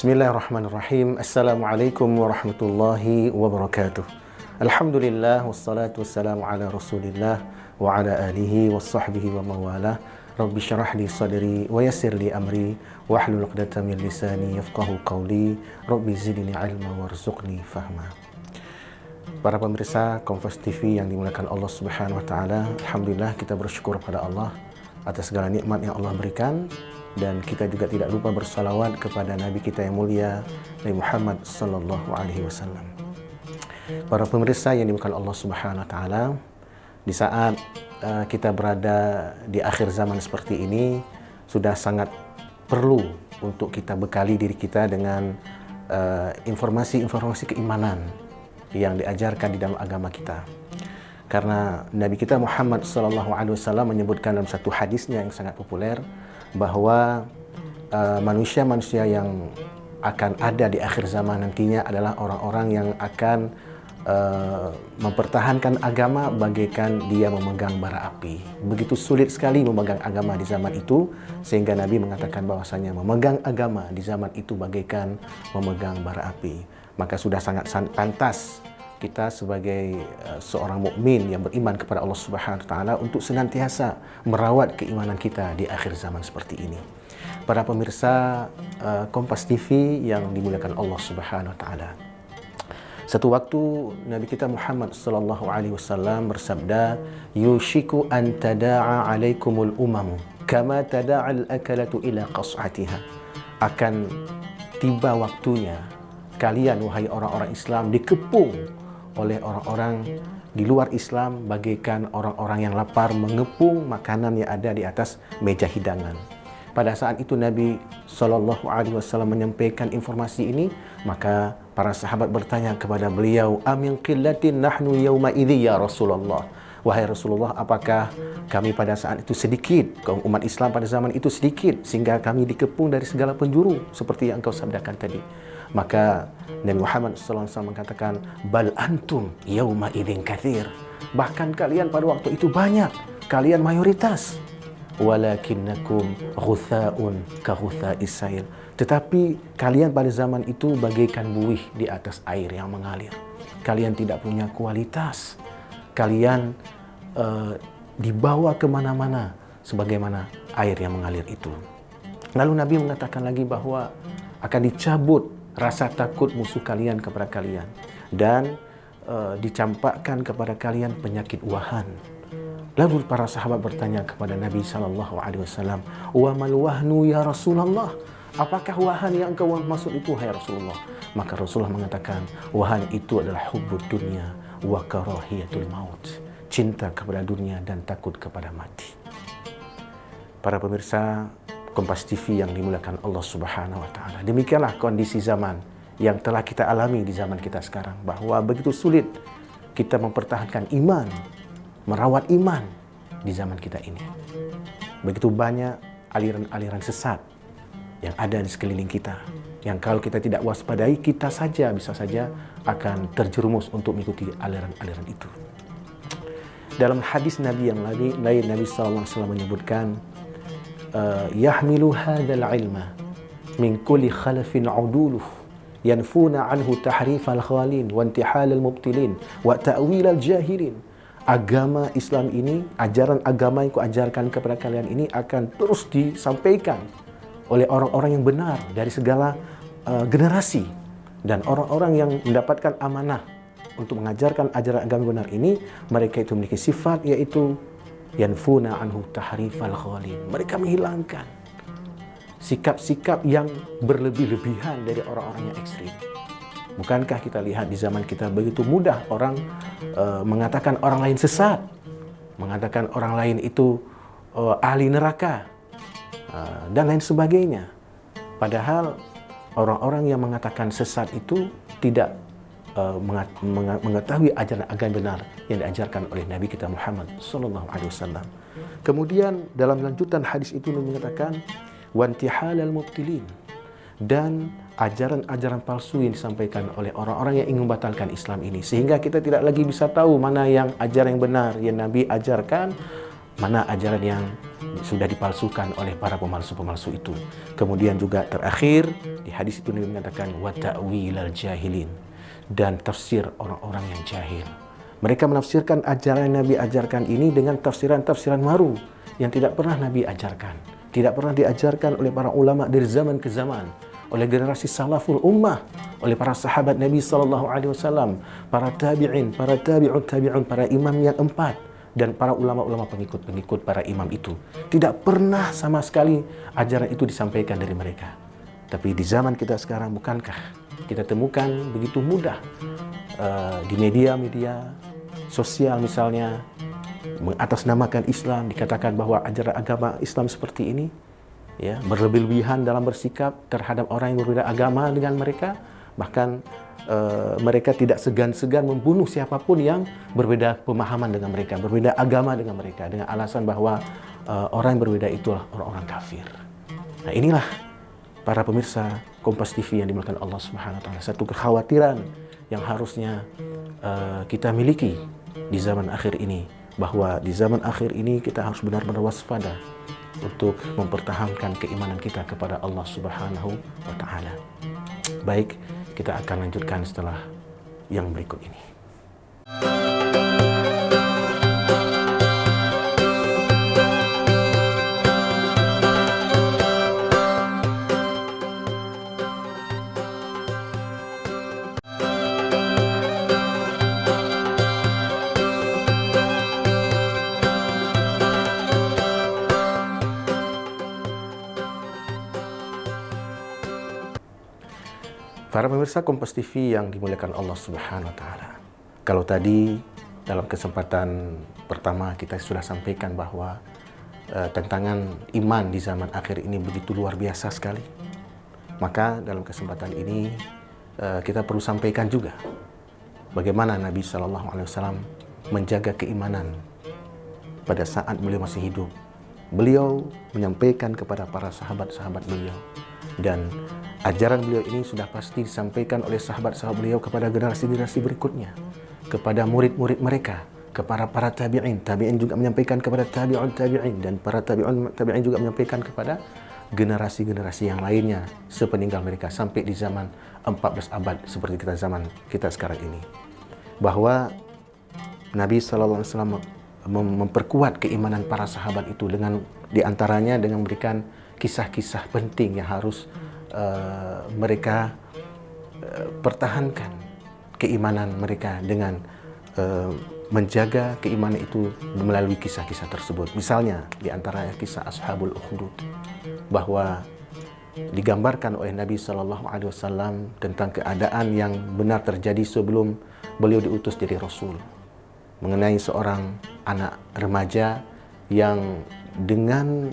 Bismillahirrahmanirrahim. Assalamualaikum warahmatullahi wabarakatuh. Alhamdulillah wassalatu wassalamu ala Rasulillah wa ala alihi washabbihi wa mawalah. Rabbi syrah li sadri wa yassir li amri wahlul 'uqdatam min lisani yafqahu qawli. Rabbi zidni ilma warzuqni fahma. Para pemirsa Kompas TV yang dimuliakan Allah Subhanahu wa taala, alhamdulillah kita bersyukur pada Allah atas segala nikmat yang Allah berikan. Dan kita juga tidak lupa bersalawat kepada Nabi kita yang mulia, Nabi Muhammad sallallahu alaihi wasallam. Para pemirsa yang dimuliakan Allah Subhanahu wa taala, di saat kita berada di akhir zaman seperti ini, sudah sangat perlu untuk kita bekali diri kita dengan informasi-informasi keimanan yang diajarkan di dalam agama kita. Karena Nabi kita Muhammad sallallahu alaihi wasallam menyebutkan dalam satu hadisnya yang sangat populer bahwa manusia-manusia yang akan ada di akhir zaman nantinya adalah orang-orang yang akan mempertahankan agama bagaikan dia memegang bara api. Begitu sulit sekali memegang agama di zaman itu, sehingga Nabi mengatakan bahwasanya memegang agama di zaman itu bagaikan memegang bara api. Maka sudah sangat pantas kita sebagai seorang mukmin yang beriman kepada Allah Subhanahu wa taala untuk senantiasa merawat keimanan kita di akhir zaman seperti ini. Para pemirsa Kompas TV yang dimuliakan Allah Subhanahu wa taala. Satu waktu Nabi kita Muhammad sallallahu alaihi wasallam bersabda, "Yushiku an tada'a 'alaikumul umamu kama tada'al akalatu ila qas'atiha." Akan tiba waktunya kalian wahai orang-orang Islam dikepung oleh orang-orang di luar Islam bagaikan orang-orang yang lapar mengepung makanan yang ada di atas meja hidangan. Pada saat itu Nabi sallallahu alaihi wasallam menyampaikan informasi ini, maka para sahabat bertanya kepada beliau, "Amin qillatin nahnu yauma idzi ya Rasulullah?" Wahai Rasulullah, apakah kami pada saat itu sedikit, kaum umat Islam pada zaman itu sedikit sehingga kami dikepung dari segala penjuru seperti yang engkau sabdakan tadi? Maka Nabi Muhammad SAW mengatakan, "Bal antum yauma idzin katsir." Bahkan kalian pada waktu itu banyak, kalian mayoritas. "Walakinnakum ghutha'un ka ghutha'is sail." Tetapi kalian pada zaman itu bagaikan buih di atas air yang mengalir. Kalian tidak punya kualitas. Kalian dibawa kemana-mana sebagaimana air yang mengalir itu. Lalu Nabi mengatakan lagi bahwa akan dicabut rasa takut musuh kalian kepada kalian dan dicampakkan kepada kalian penyakit wahan. Lalu para sahabat bertanya kepada Nabi sallallahu alaihi wasallam, "Wa mal wahnu ya Rasulullah?" Apakah wahan yang engkau maksud itu hai Rasulullah? Maka Rasulullah mengatakan, wahan itu adalah hubbud dunya wa karahiyatul maut. Cinta kepada dunia dan takut kepada mati. Para pemirsa Kompas TV yang dimuliakan Allah Subhanahu wa taala. Demikianlah kondisi zaman yang telah kita alami di zaman kita sekarang, bahwa begitu sulit kita mempertahankan iman, merawat iman di zaman kita ini. Begitu banyak aliran-aliran sesat yang ada di sekeliling kita, yang kalau kita tidak waspadai, kita saja bisa saja akan terjerumus untuk mengikuti aliran-aliran itu. Dalam hadis Nabi yang lain Nabi sallallahu alaihi wasallam menyebutkan, "Yahmilu hadzal ilma min kulli khalafin 'uduluh yanfuna 'anhu tahrifal ghalin wa intihalal mubtilin wa ta'wilal jahilin." Agama Islam ini, ajaran agama yang kuajarkan kepada kalian ini akan terus disampaikan oleh orang-orang yang benar dari segala generasi, dan orang-orang yang mendapatkan amanah untuk mengajarkan ajaran agama benar ini, mereka itu memiliki sifat yaitu yanfuna anhu tahrifal ghalin. Mereka menghilangkan sikap-sikap yang berlebih-lebihan dari orang-orang yang ekstrim. Bukankah kita lihat di zaman kita begitu mudah orang mengatakan orang lain sesat, mengatakan orang lain itu ahli neraka, dan lain sebagainya. Padahal orang-orang yang mengatakan sesat itu tidak mengetahui ajaran agama benar yang diajarkan oleh Nabi kita Muhammad sallallahu alaihi wasallam. Kemudian dalam lanjutan hadis itu Nabi mengatakan, "Wantihalal mubtilin." Dan ajaran-ajaran palsu yang disampaikan oleh orang-orang yang ingin membatalkan Islam ini, sehingga kita tidak lagi bisa tahu mana yang ajaran yang benar yang Nabi ajarkan, mana ajaran yang sudah dipalsukan oleh para pemalsu-pemalsu itu. Kemudian juga terakhir di hadis itu Nabi mengatakan wa ta'wilal jahilin, dan tafsir orang-orang yang jahil. Mereka menafsirkan ajaran yang Nabi ajarkan ini dengan tafsiran-tafsiran baru yang tidak pernah Nabi ajarkan, tidak pernah diajarkan oleh para ulama dari zaman ke zaman, oleh generasi salaful ummah, oleh para sahabat Nabi sallallahu alaihi wasallam, para tabi'in, para tabi'ut tabi'un, para imam yang empat, dan para ulama-ulama pengikut-pengikut para imam itu. Tidak pernah sama sekali ajaran itu disampaikan dari mereka. Tapi di zaman kita sekarang, bukankah kita temukan begitu mudah di media-media sosial misalnya, mengatasnamakan Islam, dikatakan bahwa ajaran agama Islam seperti ini, ya, berlebih-lebihan dalam bersikap terhadap orang yang berbeda agama dengan mereka, bahkan mereka tidak segan-segan membunuh siapapun yang berbeda pemahaman dengan mereka, berbeda agama dengan mereka, dengan alasan bahwa orang yang berbeda itulah orang-orang kafir. Nah, inilah para pemirsa Kompas TV yang dimuliakan Allah Subhanahu wa taala, satu kekhawatiran yang harusnya kita miliki di zaman akhir ini, bahwa di zaman akhir ini kita harus benar-benar waspada untuk mempertahankan keimanan kita kepada Allah Subhanahu wa taala. Baik, kita akan lanjutkan setelah yang berikut ini. Para pemirsa Kompas TV yang dimuliakan Allah Subhanahu wa taala. Kalau tadi dalam kesempatan pertama kita sudah sampaikan bahwa tantangan iman di zaman akhir ini begitu luar biasa sekali. Maka dalam kesempatan ini kita perlu sampaikan juga bagaimana Nabi Shallallahu alaihi wasallam menjaga keimanan pada saat beliau masih hidup. Beliau menyampaikan kepada para sahabat-sahabat beliau, dan ajaran beliau ini sudah pasti disampaikan oleh sahabat-sahabat beliau kepada generasi-generasi berikutnya, kepada murid-murid mereka, kepada para tabi'in. Tabi'in juga menyampaikan kepada tabi'un tabi'in, dan para tabi'un tabi'in juga menyampaikan kepada generasi-generasi yang lainnya sepeninggal mereka sampai di zaman 14 abad seperti zaman kita sekarang ini. Bahwa Nabi SAW memperkuat keimanan para sahabat itu dengan diantaranya dengan memberikan kisah-kisah penting yang harus mereka pertahankan keimanan mereka dengan menjaga keimanan itu melalui kisah-kisah tersebut. Misalnya diantaranya kisah Ashabul Ukhdud, bahwa digambarkan oleh Nabi SAW tentang keadaan yang benar terjadi sebelum beliau diutus jadi Rasul, mengenai seorang anak remaja yang dengan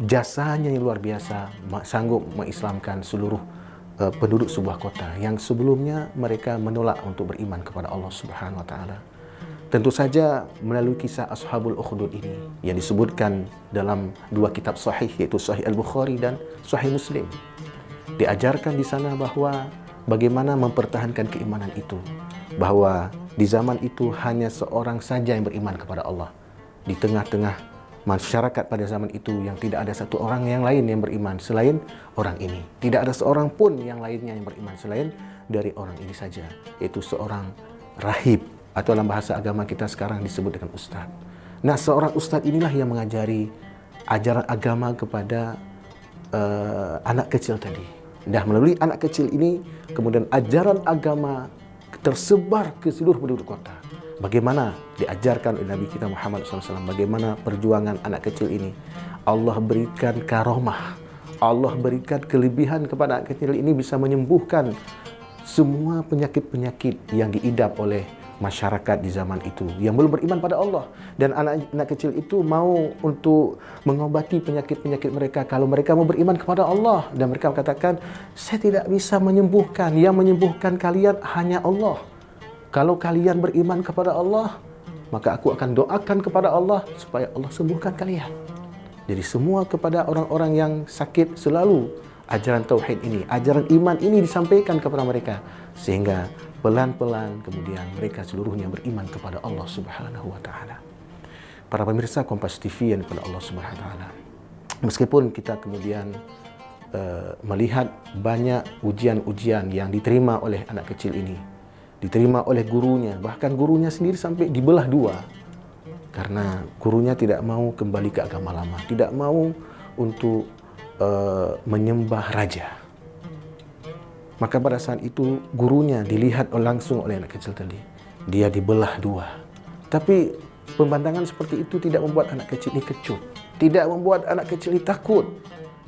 jasanya yang luar biasa sanggup mengislamkan seluruh penduduk sebuah kota yang sebelumnya mereka menolak untuk beriman kepada Allah Subhanahu wa taala. Tentu saja melalui kisah Ashabul Ukhdud ini yang disebutkan dalam dua kitab sahih, yaitu Sahih Al-Bukhari dan Sahih Muslim, diajarkan di sana bahwa bagaimana mempertahankan keimanan itu, bahwa di zaman itu hanya seorang saja yang beriman kepada Allah. Di tengah-tengah masyarakat pada zaman itu yang tidak ada satu orang yang lain yang beriman selain orang ini. Tidak ada seorang pun yang lainnya yang beriman selain dari orang ini saja, yaitu seorang rahib, atau dalam bahasa agama kita sekarang disebut dengan ustaz. Nah, seorang ustaz inilah yang mengajari ajaran agama kepada anak kecil tadi. Dah melalui anak kecil ini, kemudian ajaran agama tersebar ke seluruh penduduk kota. Bagaimana diajarkan oleh Nabi kita Muhammad SAW, bagaimana perjuangan anak kecil ini. Allah berikan karomah, Allah berikan kelebihan kepada anak kecil ini, bisa menyembuhkan semua penyakit-penyakit yang diidap oleh masyarakat di zaman itu yang belum beriman pada Allah. Dan anak-anak kecil itu mau untuk mengobati penyakit-penyakit mereka kalau mereka mau beriman kepada Allah. Dan mereka katakan, saya tidak bisa menyembuhkan, yang menyembuhkan kalian hanya Allah. Kalau kalian beriman kepada Allah, maka aku akan doakan kepada Allah supaya Allah sembuhkan kalian. Jadi semua kepada orang-orang yang sakit selalu ajaran tauhid ini, ajaran iman ini disampaikan kepada mereka, sehingga pelan-pelan kemudian mereka seluruhnya beriman kepada Allah Subhanahu wa taala. Para pemirsa Kompas TV yang dimuliakan Allah Subhanahu wa taala. Meskipun kita kemudian melihat banyak ujian-ujian yang diterima oleh anak kecil ini, diterima oleh gurunya, bahkan gurunya sendiri sampai dibelah dua karena gurunya tidak mau kembali ke agama lama, tidak mau untuk menyembah raja. Maka pada saat itu gurunya dilihat langsung oleh anak kecil tadi, dia dibelah dua. Tapi pembantangan seperti itu tidak membuat anak kecil ini kecut, tidak membuat anak kecil ini takut.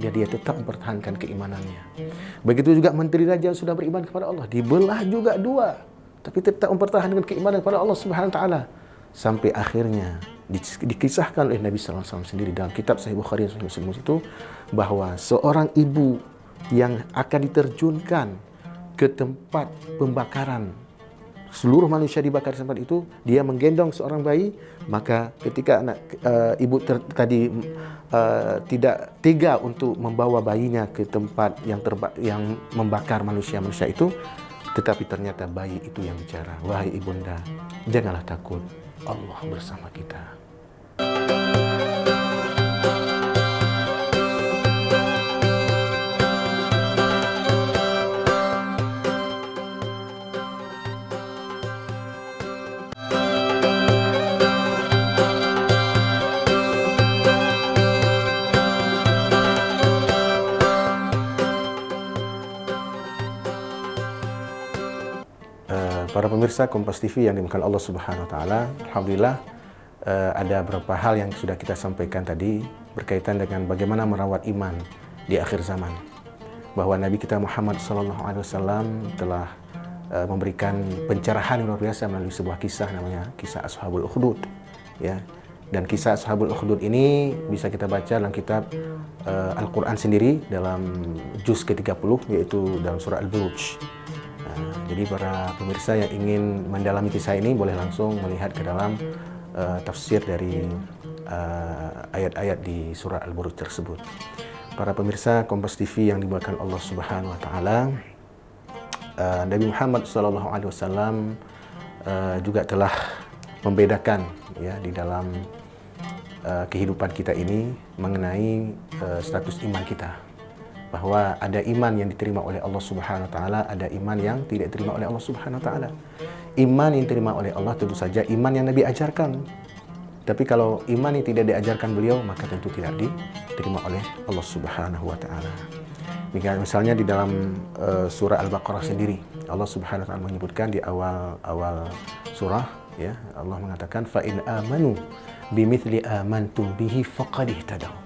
Dia tetap mempertahankan keimanannya. Begitu juga menteri raja yang sudah beriman kepada Allah, dibelah juga dua, tapi tetap mempertahankan keimanan kepada Allah Subhanahu wa taala. Sampai akhirnya dikisahkan oleh Nabi sallallahu alaihi wasallam sendiri dalam kitab Sahih Bukhari dan Sahih Muslim itu bahwa seorang ibu yang akan diterjunkan ke tempat pembakaran, seluruh manusia dibakar di tempat itu, dia menggendong seorang bayi. Maka ketika ibu tadi tidak tega untuk membawa bayinya ke tempat yang membakar manusia-manusia itu, tetapi ternyata bayi itu yang bicara, "Wahai ibunda, janganlah takut, Allah bersama kita." Para pemirsa Kompas TV yang dimuliakan Allah Subhanahu wa taala, alhamdulillah ada beberapa hal yang sudah kita sampaikan tadi berkaitan dengan bagaimana merawat iman di akhir zaman. Bahwa Nabi kita Muhammad SAW telah memberikan pencerahan yang luar biasa melalui sebuah kisah, namanya kisah Ashabul Ukhdud, ya. Dan kisah Ashabul Ukhdud ini bisa kita baca dalam kitab Al-Quran sendiri dalam juz ke-30, yaitu dalam surah Al-Buruj. Jadi para pemirsa yang ingin mendalami kisah ini boleh langsung melihat ke dalam tafsir dari ayat-ayat di surah Al-Buruj tersebut. Para pemirsa Kompas TV yang dimuliakan Allah Subhanahu wa taala, Nabi Muhammad SAW juga telah membedakan, ya, di dalam kehidupan kita ini mengenai status iman kita. Bahwa ada iman yang diterima oleh Allah Subhanahu wa taala, ada iman yang tidak diterima oleh Allah Subhanahu wa taala. Iman yang diterima oleh Allah tentu saja iman yang Nabi ajarkan. Tapi kalau iman yang tidak diajarkan beliau, maka tentu tidak diterima oleh Allah Subhanahu wa taala. Misalnya di dalam surah Al-Baqarah sendiri, Allah Subhanahu wa taala menyebutkan di awal surah, ya, Allah mengatakan fa in amanu bimithli amantum bihi faqad ihtadaw.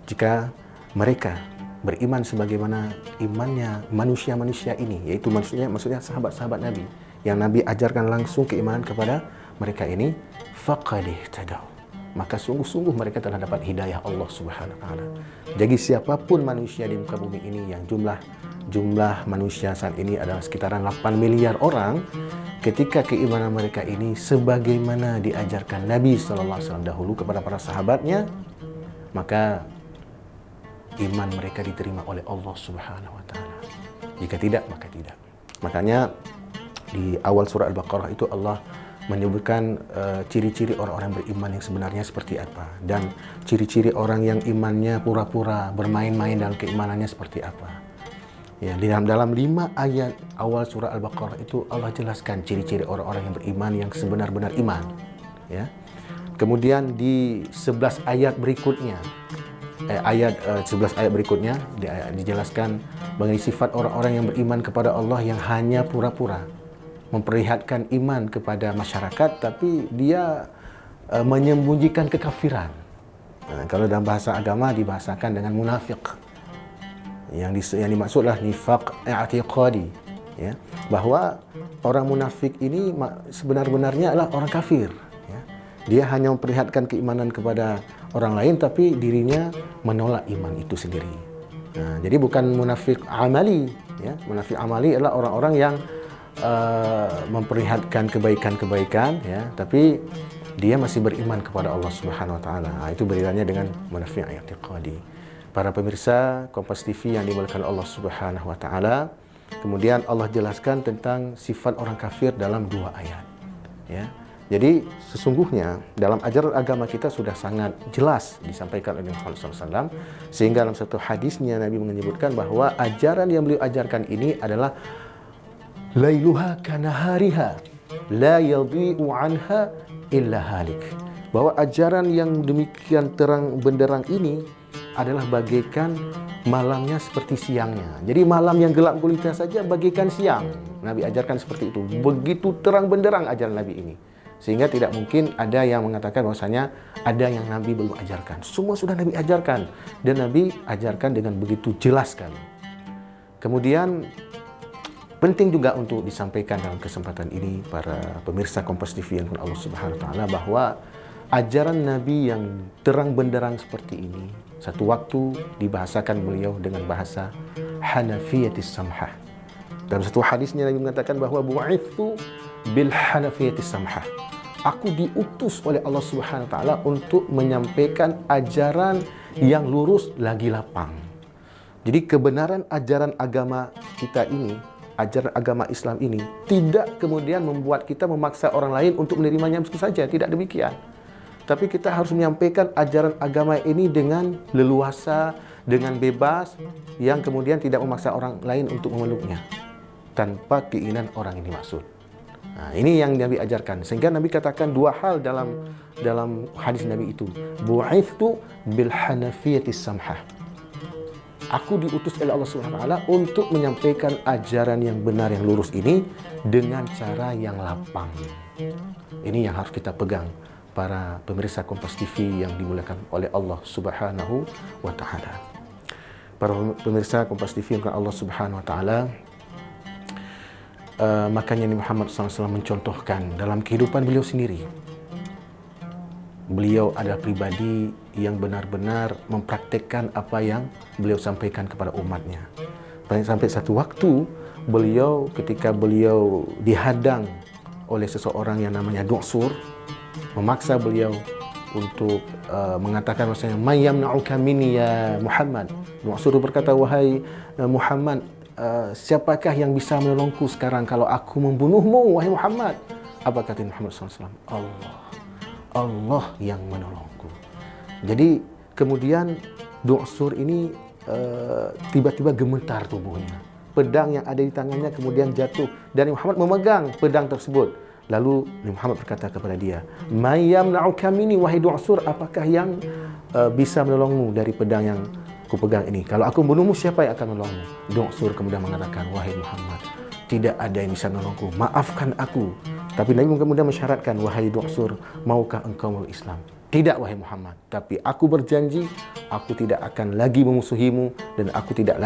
Jika mereka beriman sebagaimana imannya manusia-manusia ini, yaitu maksudnya sahabat-sahabat Nabi, yang Nabi ajarkan langsung keimanan kepada mereka ini, faqad ihtadaw, maka sungguh-sungguh mereka telah dapat hidayah Allah Subhanahu wa taala. Jadi siapapun manusia di muka bumi ini yang jumlah manusia saat ini adalah sekitaran 8 miliar orang, ketika keimanan mereka ini sebagaimana diajarkan Nabi sallallahu alaihi wasallam dahulu kepada para sahabatnya, maka iman mereka diterima oleh Allah Subhanahu wa taala. Jika tidak, maka tidak. Makanya di awal surah Al-Baqarah itu Allah menyebutkan ciri-ciri orang-orang beriman yang sebenarnya seperti apa, dan ciri-ciri orang yang imannya pura-pura, bermain-main dalam keimanannya seperti apa. Ya, di dalam 5 ayat awal surah Al-Baqarah itu Allah jelaskan ciri-ciri orang-orang yang beriman yang sebenar-benar iman, ya. Kemudian di 11 ayat berikutnya, 11 ayat berikutnya dijelaskan mengenai sifat orang-orang yang beriman kepada Allah yang hanya pura-pura, memperlihatkan iman kepada masyarakat tapi dia menyembunyikan kekafiran. Kalau dalam bahasa agama dibahasakan dengan munafik. Yang dimaksudlah nifaq i'tiqadi, ya, bahwa orang munafik ini sebenar-benarnya adalah orang kafir, ya. Dia hanya memperlihatkan keimanan kepada orang lain tapi dirinya menolak iman itu sendiri. Nah, jadi bukan munafik amali, ya. Munafik amali adalah orang-orang yang memperlihatkan kebaikan-kebaikan, ya, tapi dia masih beriman kepada Allah Subhanahu wa taala. Nah, itu berbedanya dengan munafik i'tiqadi. Para pemirsa Kompas TV yang dimuliakan Allah Subhanahu wa taala, kemudian Allah jelaskan tentang sifat orang kafir dalam 2 ayat, ya. Jadi sesungguhnya dalam ajaran agama kita sudah sangat jelas disampaikan oleh Muhammad SAW, sehingga dalam satu hadisnya Nabi menyebutkan bahawa ajaran yang beliau ajarkan ini adalah lailuha kanahariha la yadhi'u anha illa halik. Bahwa ajaran yang demikian terang benderang ini adalah bagaikan malamnya seperti siangnya. Jadi malam yang gelap gulita saja bagaikan siang. Nabi ajarkan seperti itu. Begitu terang benderang ajaran Nabi ini. Sehingga tidak mungkin ada yang mengatakan bahwasanya ada yang Nabi belum ajarkan. Semua sudah Nabi ajarkan. Dan Nabi ajarkan dengan begitu jelas sekali. Kemudian penting juga untuk disampaikan dalam kesempatan ini para pemirsa Kompas TV yang Allah Subhanahu wa taala, bahwa ajaran Nabi yang terang benderang seperti ini satu waktu dibahasakan beliau dengan bahasa Hanafiyatis Samhah. Dalam satu hadisnya Nabi mengatakan bahawa bu'ithu bil Hanafiyatis Samhah. Aku diutus oleh Allah Subhanahu wa taala untuk menyampaikan ajaran yang lurus lagi lapang. Jadi kebenaran ajaran agama kita ini, ajaran agama Islam ini tidak kemudian membuat kita memaksa orang lain untuk menerimanya begitu saja, tidak demikian. Tapi kita harus menyampaikan ajaran agama ini dengan leluasa, dengan bebas, yang kemudian tidak memaksa orang lain untuk memeluknya tanpa keinginan orang ini maksud. Nah, ini yang Nabi ajarkan. Sehingga Nabi katakan dua hal dalam hadis Nabi itu. Bu'ithtu bil hanafiyatis samhah. Aku diutus oleh Allah Subhanahu wa taala untuk menyampaikan ajaran yang benar, yang lurus ini dengan cara yang lapang. Ini yang harus kita pegang, para pemirsa Kompas TV yang dimuliakan oleh Allah Subhanahu wa taala. Para pemirsa Kompas TV yang Allah Subhanahu wa taala, makanya Nabi Muhammad SAW mencontohkan dalam kehidupan beliau sendiri. Beliau adalah pribadi yang benar-benar mempraktekkan apa yang beliau sampaikan kepada umatnya. Sampai satu waktu beliau, ketika beliau dihadang oleh seseorang yang namanya Du'sur, memaksa beliau untuk mengatakan bahwasanya mayyamna'uka minni ya Muhammad. Du'sur berkata, wahai Muhammad, siapakah yang bisa menolongku sekarang kalau aku membunuhmu, wahai Muhammad? Apa kata Muhammad SAW? Allah yang menolongku. Jadi kemudian Du'sur ini tiba-tiba gemetar tubuhnya. Pedang yang ada di tangannya kemudian jatuh dan Muhammad memegang pedang tersebut. Lalu Muhammad berkata kepada dia, mayyamna'uka minni, wahai Du'sur, apakah yang bisa menolongmu dari pedang yang kupegang ini? Kalau aku membunuhmu, siapa yang akan menolongmu? Du'sur kemudian mengatakan, wahai Muhammad, tidak ada yang bisa menolongku, maafkan aku. Tapi Nabi kemudian mensyaratkan, wahai Du'sur, maukah engkau memeluk Islam? Tidak, wahai Muhammad, tapi aku berjanji aku tidak akan lagi memusuhimu dan aku tidak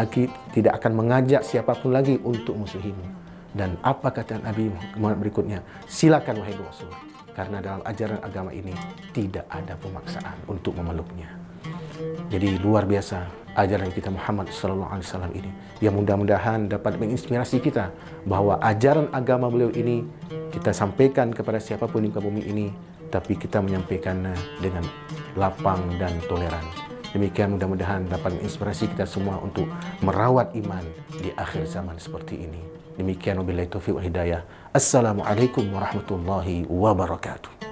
akan mengajak siapapun lagi untuk memusuhimu. Dan apa kata Nabi Muhammad berikutnya? Silakan, wahai Du'sur, karena dalam ajaran agama ini tidak ada pemaksaan untuk memeluknya. Jadi luar biasa ajaran kita Muhammad sallallahu alaihi wasallam ini, yang mudah-mudahan dapat menginspirasi kita bahwa ajaran agama beliau ini kita sampaikan kepada siapapun di muka bumi ini, tapi kita menyampaikannya dengan lapang dan toleran. Demikian mudah-mudahan dapat menginspirasi kita semua untuk merawat iman di akhir zaman seperti ini. Demikian wabillahi taufiq wal hidayah. Assalamualaikum warahmatullahi wabarakatuh.